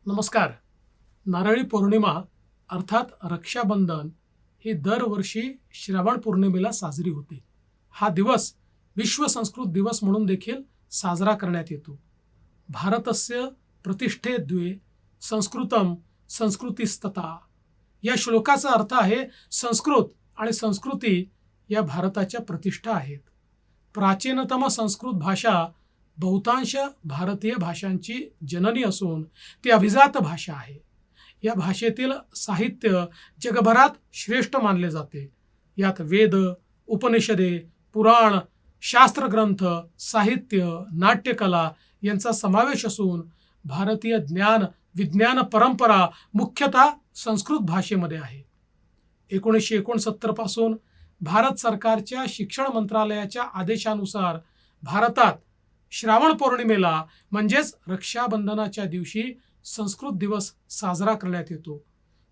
नमस्कार. नारळी पौर्णिमा अर्थात रक्षाबंधन ही दरवर्षी श्रावण पौर्णिमेला साजरी होते. हा दिवस विश्व संस्कृत दिवस म्हणून देखील साजरा करण्यात येतो. भारतस्य प्रतिष्ठे द्वे संस्कृतम संस्कृतिस्तता या श्लोकाचा अर्थ आहे संस्कृत आणि संस्कृती या भारताच्या प्रतिष्ठा आहेत. प्राचीनतम संस्कृत भाषा बहुतांश भारतीय भाषांची जननी असून ती अभिजात भाषा आहे. या भाषेतील साहित्य जगभरात श्रेष्ठ मानले जाते. यात वेद, उपनिषदे, पुराण, शास्त्रग्रंथ, साहित्य, नाट्यकला यांचा समावेश असून भारतीय ज्ञान विज्ञान परंपरा मुख्यतः संस्कृत भाषेमध्ये आहे. 1969 पासून भारत सरकारच्या शिक्षण मंत्रालयाच्या आदेशानुसार भारतात श्रावण पौर्णिमेला म्हणजेच रक्षाबंधनाच्या दिवशी संस्कृत दिवस साजरा करण्यात येतो.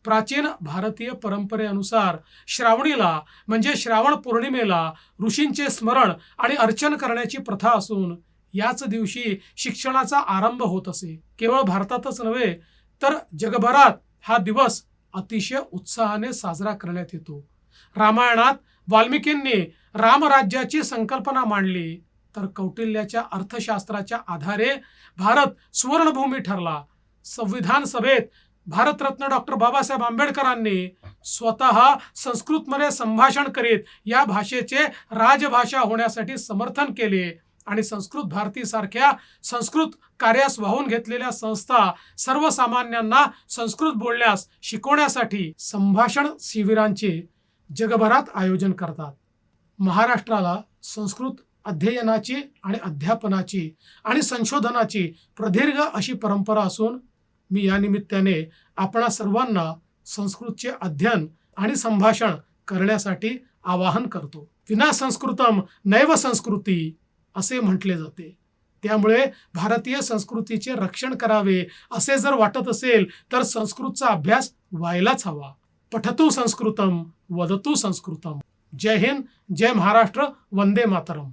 प्राचीन भारतीय परंपरेनुसार श्रावणीला म्हणजे श्रावण पौर्णिमेला ऋषींचे स्मरण आणि अर्चन करण्याची प्रथा असून याच दिवशी शिक्षणाचा आरंभ होत असे. केवळ भारतातच नव्हे तर जगभरात हा दिवस अतिशय उत्साहाने साजरा करण्यात येतो. रामायणात वाल्मिकींनी रामराज्याची संकल्पना मांडली तर कौटिल्याच्या अर्थशास्त्राच्या आधारे भारत सुवर्णभूमी ठरला. संविधान सभेत भारतरत्न डॉक्टर बाबासाहेब आंबेडकरांनी स्वतः संस्कृतमध्ये संभाषण करीत या भाषेचे राजभाषा होण्यासाठी समर्थन केले आणि संस्कृत भारती सारख्या संस्कृत कार्यास वाहून घेतलेल्या संस्था सर्वसामान्यांना संस्कृत बोलण्यास शिकवण्यासाठी संभाषण शिबिरांचे जगभरात आयोजन करतात. महाराष्ट्राला संस्कृत अध्ययनाची आणि अध्यापनाची आणि संशोधनाची प्रदीर्घ अशी परंपरा असून मी या निमित्ताने आपणा सर्वांना संस्कृतचे अध्ययन आणि संभाषण करण्यासाठी आवाहन करतो. विना संस्कृतम नैव संस्कृती असे म्हटले जाते. त्यामुळे भारतीय संस्कृतीचे रक्षण करावे असे जर वाटत असेल तर संस्कृतचा अभ्यास व्हायलाच हवा. पठतु संस्कृतम वदतु संस्कृतम. जय हिंद, जय महाराष्ट्र, वंदे मातरम.